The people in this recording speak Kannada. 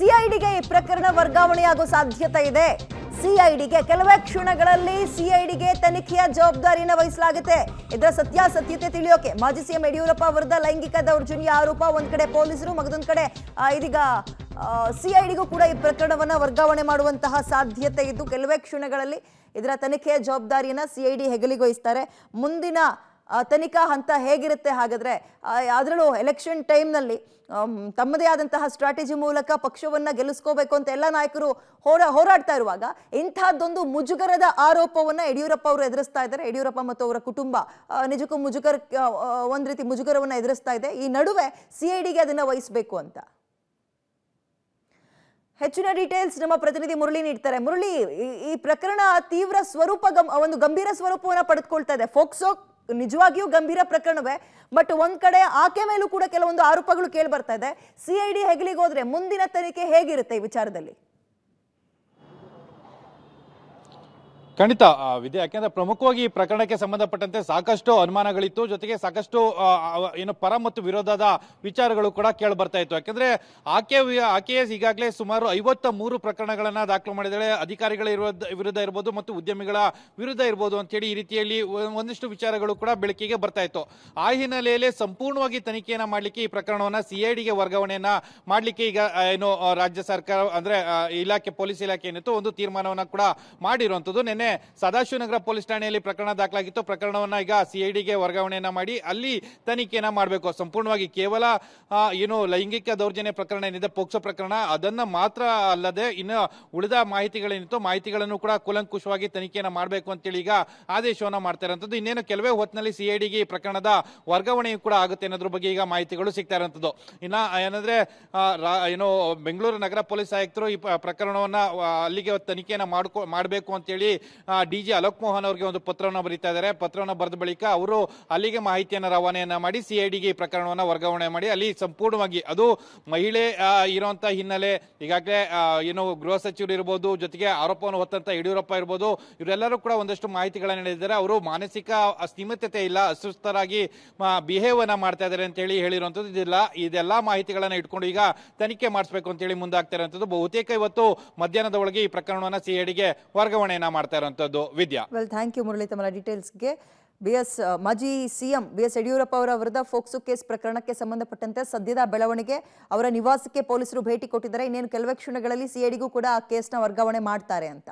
ಸಿಐಡಿಗೆ ಈ ಪ್ರಕರಣ ವರ್ಗಾವಣೆಯಾಗೋ ಸಾಧ್ಯತೆ ಇದೆ. ಸಿಐಡಿಗೆ ಕೆಲವೇ ಕ್ಷಣಗಳಲ್ಲಿ ಸಿಐಡಿಗೆ ತನಿಖೆಯ ಜವಾಬ್ದಾರಿಯನ್ನು ವಹಿಸಲಾಗುತ್ತೆ. ಇದರ ಸತ್ಯಾಸತ್ಯತೆ ತಿಳಿಯೋಕೆ ಮಾಜಿ ಸಿಎಂ ಯಡಿಯೂರಪ್ಪ ವಿರುದ್ಧ ಲೈಂಗಿಕ ದೌರ್ಜನ್ಯ ಆರೋಪ, ಒಂದ್ ಕಡೆ ಪೊಲೀಸರು, ಮಗದೊಂದ್ ಕಡೆ ಇದೀಗ ಸಿಐಡಿಗೂ ಕೂಡ ಈ ಪ್ರಕರಣವನ್ನ ವರ್ಗಾವಣೆ ಮಾಡುವಂತಹ ಸಾಧ್ಯತೆ ಇದ್ದು, ಕೆಲವೇ ಕ್ಷಣಗಳಲ್ಲಿ ಇದರ ತನಿಖೆಯ ಜವಾಬ್ದಾರಿಯನ್ನ ಸಿಐಡಿ ಹೆಗಲಿಗೆ ವಹಿಸ್ತಾರೆ. ಮುಂದಿನ ತನಿಖಾ ಹಂತ ಹೇಗಿರುತ್ತೆ ಹಾಗಾದ್ರೆ? ಅದರಲ್ಲೂ ಎಲೆಕ್ಷನ್ ಟೈಮ್ನಲ್ಲಿ ತಮ್ಮದೇ ಆದಂತಹ ಸ್ಟ್ರಾಟಜಿ ಮೂಲಕ ಪಕ್ಷವನ್ನ ಗೆಲ್ಲಿಸ್ಕೋಬೇಕು ಅಂತ ಎಲ್ಲ ನಾಯಕರು ಹೋರಾಡ್ತಾ ಇರುವಾಗ ಇಂತಹದ್ದೊಂದು ಮುಜುಗರದ ಆರೋಪವನ್ನ ಯಡಿಯೂರಪ್ಪ ಅವರು ಎದುರಿಸ್ತಾ ಇದ್ದಾರೆ. ಯಡಿಯೂರಪ್ಪ ಮತ್ತು ಅವರ ಕುಟುಂಬ ನಿಜಕ್ಕೂ ಒಂದ್ ರೀತಿ ಮುಜುಗರವನ್ನ ಎದುರಿಸ್ತಾ ಇದೆ. ಈ ನಡುವೆ ಸಿಐಡಿಗೆ ಅದನ್ನ ವಹಿಸಬೇಕು ಅಂತ ಹೆಚ್ಚಿನ ಡೀಟೇಲ್ಸ್ ನಮ್ಮ ಪ್ರತಿನಿಧಿ ಮುರಳಿ ನೀಡ್ತಾರೆ. ಮುರಳಿ, ಈ ಪ್ರಕರಣ ತೀವ್ರ ಸ್ವರೂಪ, ಒಂದು ಗಂಭೀರ ಸ್ವರೂಪವನ್ನ ಪಡೆದುಕೊಳ್ತಾ ಇದೆ. ಫೋಕ್ಸೋ ನಿಜವಾಗಿಯೂ ಗಂಭೀರ ಪ್ರಕರಣವೇ, ಬಟ್ ಒಂದ್ ಕಡೆ ಆಕೆ ಮೇಲೂ ಕೂಡ ಕೆಲವೊಂದು ಆರೋಪಗಳು ಕೇಳಿ ಬರ್ತಾ ಇದೆ. ಸಿಐಡಿ ಹೆಗಲಿಗೆ ಹೋದ್ರೆ ಮುಂದಿನ ತನಿಖೆ ಹೇಗಿರುತ್ತೆ ಈ ವಿಚಾರದಲ್ಲಿ? ಖಂಡಿತ ವಿದ್ಯೆ, ಯಾಕೆಂದ್ರೆ ಪ್ರಮುಖವಾಗಿ ಈ ಪ್ರಕರಣಕ್ಕೆ ಸಂಬಂಧಪಟ್ಟಂತೆ ಸಾಕಷ್ಟು ಅನುಮಾನಗಳಿತ್ತು, ಜೊತೆಗೆ ಸಾಕಷ್ಟು ಏನು ಪರ ಮತ್ತು ವಿರೋಧದ ವಿಚಾರಗಳು ಕೂಡ ಕೇಳಿ ಬರ್ತಾ ಇತ್ತು. ಯಾಕಂದ್ರೆ ಆಕೆಯೇ ಈಗಾಗಲೇ ಸುಮಾರು 53 ಪ್ರಕರಣಗಳನ್ನ ದಾಖಲು ಮಾಡಿದರೆ, ಅಧಿಕಾರಿಗಳ ವಿರುದ್ಧ ಇರ್ಬೋದು ಮತ್ತು ಉದ್ಯಮಿಗಳ ವಿರುದ್ಧ ಇರ್ಬೋದು ಅಂತೇಳಿ ಈ ರೀತಿಯಲ್ಲಿ ಒಂದಿಷ್ಟು ವಿಚಾರಗಳು ಕೂಡ ಬೆಳಕಿಗೆ ಬರ್ತಾ ಇತ್ತು. ಆ ಹಿನ್ನೆಲೆಯಲ್ಲಿ ಸಂಪೂರ್ಣವಾಗಿ ತನಿಖೆಯನ್ನ ಮಾಡ್ಲಿಕ್ಕೆ ಈ ಪ್ರಕರಣವನ್ನ ಸಿಐಡಿಗೆ ವರ್ಗಾವಣೆಯನ್ನ ಮಾಡ್ಲಿಕ್ಕೆ ಈಗ ಏನು ರಾಜ್ಯ ಸರ್ಕಾರ ಅಂದ್ರೆ ಇಲಾಖೆ, ಪೊಲೀಸ್ ಇಲಾಖೆ ಏನಿತ್ತು, ಒಂದು ತೀರ್ಮಾನವನ್ನ ಕೂಡ ಮಾಡಿರುವಂತದ್ದು. ನಿನ್ನೆ ಸದಾಶಿವನಗರ ಪೊಲೀಸ್ ಠಾಣೆಯಲ್ಲಿ ಪ್ರಕರಣ ದಾಖಲಾಗಿತ್ತು. ಪ್ರಕರಣವನ್ನ ಈಗ ಸಿಐಡಿಗೆ ವರ್ಗಾವಣೆಯನ್ನ ಮಾಡಿ ಅಲ್ಲಿ ತನಿಖೆಯನ್ನ ಮಾಡಬೇಕು. ಸಂಪೂರ್ಣವಾಗಿ ಕೇವಲ ಏನು ಲೈಂಗಿಕ ದೌರ್ಜನ್ಯ ಪ್ರಕರಣ ಏನಿದೆ, ಪೋಕ್ಸೋ ಪ್ರಕರಣ, ಅದನ್ನ ಮಾತ್ರ ಅಲ್ಲದೆ ಇನ್ನು ಉಳಿದ ಮಾಹಿತಿಗಳೇನಿತ್ತು, ಮಾಹಿತಿಗಳನ್ನು ಕೂಡ ಕೂಲಂಕುಷವಾಗಿ ತನಿಖೆಯನ್ನ ಮಾಡಬೇಕು ಅಂತೇಳಿ ಈಗ ಆದೇಶವನ್ನ ಮಾಡ್ತಾ ಇರುವಂತದ್ದು. ಇನ್ನೇನು ಕೆಲವೇ ಹೊತ್ತಿನಲ್ಲಿ ಸಿಐಡಿಗೆ ಈ ಪ್ರಕರಣದ ವರ್ಗಾವಣೆಯು ಕೂಡ ಆಗುತ್ತೆ ಅನ್ನೋದ್ರ ಬಗ್ಗೆ ಈಗ ಮಾಹಿತಿಗಳು ಸಿಗ್ತಾ ಇರುವಂತದ್ದು. ಇನ್ನ ಏನಂದ್ರೆ ಏನು ಬೆಂಗಳೂರು ನಗರ ಪೊಲೀಸ್ ಆಯುಕ್ತರು ಈ ಪ್ರಕರಣವನ್ನ ಅಲ್ಲಿಗೆ ತನಿಖೆಯನ್ನ ಮಾಡಬೇಕು ಅಂತೇಳಿ ಡಿಜಿ ಅಲೋಕ್ ಮೋಹನ್ ಅವರಿಗೆ ಒಂದು ಪತ್ರವನ್ನು ಬರೀತಾ ಇದ್ದಾರೆ. ಪತ್ರವನ್ನು ಬರೆದ ಬಳಿಕ ಅವರು ಅಲ್ಲಿಗೆ ಮಾಹಿತಿಯನ್ನು ರವಾನೆಯನ್ನ ಮಾಡಿ ಸಿಐಡಿಗೆ ಈ ಪ್ರಕರಣವನ್ನು ವರ್ಗಾವಣೆ ಮಾಡಿ ಅಲ್ಲಿ ಸಂಪೂರ್ಣವಾಗಿ ಅದು ಮಹಿಳೆ ಇರುವಂತಹ ಹಿನ್ನೆಲೆ, ಈಗಾಗಲೇ ಏನು ಗೃಹ ಸಚಿವರು ಇರ್ಬೋದು, ಜೊತೆಗೆ ಆರೋಪವನ್ನು ಹೊತ್ತಂತ ಯಡಿಯೂರಪ್ಪ ಇರ್ಬೋದು, ಇವರೆಲ್ಲರೂ ಕೂಡ ಒಂದಷ್ಟು ಮಾಹಿತಿಗಳನ್ನು ನೀಡಿದ್ದಾರೆ. ಅವರು ಮಾನಸಿಕ ಸ್ಥಿಮಿತತೆ ಇಲ್ಲ, ಅಸ್ವಸ್ಥರಾಗಿ ಬಿಹೇವ್ ಅನ್ನ ಮಾಡ್ತಾ ಇದ್ದಾರೆ ಅಂತ ಹೇಳಿ ಹೇಳಿರುವಂತದ್ದು. ಇದೆಲ್ಲ ಮಾಹಿತಿಗಳನ್ನ ಇಟ್ಕೊಂಡು ಈಗ ತನಿಖೆ ಮಾಡಿಸಬೇಕು ಅಂತ ಹೇಳಿ ಮುಂದಾಗ್ತಾ ಇರುವಂತದ್ದು. ಬಹುತೇಕ ಇವತ್ತು ಮಧ್ಯಾಹ್ನದ ಒಳಗೆ ಈ ಪ್ರಕರಣವನ್ನ ಸಿಐಡಿಗೆ ವರ್ಗಾವಣೆಯನ್ನ ಮಾಡ್ತಾ ಇರುವಂತದ್ದು. ವಿದ್ಯಾ, ಥ್ಯಾಂಕ್ ಯು ಮುರಳಿ ತಮ್ಮ ಡೀಟೇಲ್ಸ್ಗೆ. ಮಾಜಿ ಸಿಎಂ BS ಯಡಿಯೂರಪ್ಪ ಅವರ ವಿರುದ್ಧ ಫೋಕ್ಸೋ ಕೇಸ್ ಪ್ರಕರಣಕ್ಕೆ ಸಂಬಂಧಪಟ್ಟಂತೆ ಸದ್ಯದ ಬೆಳವಣಿಗೆ, ಅವರ ನಿವಾಸಕ್ಕೆ ಪೊಲೀಸರು ಭೇಟಿ ಕೊಟ್ಟಿದ್ದಾರೆ. ಇನ್ನೇನು ಕೆಲವೇ ಕ್ಷಣಗಳಲ್ಲಿ ಸಿಐಡಿಗೂ ಕೂಡ ಆ ಕೇಸ್ನ ವರ್ಗಾವಣೆ ಮಾಡ್ತಾರೆ ಅಂತ.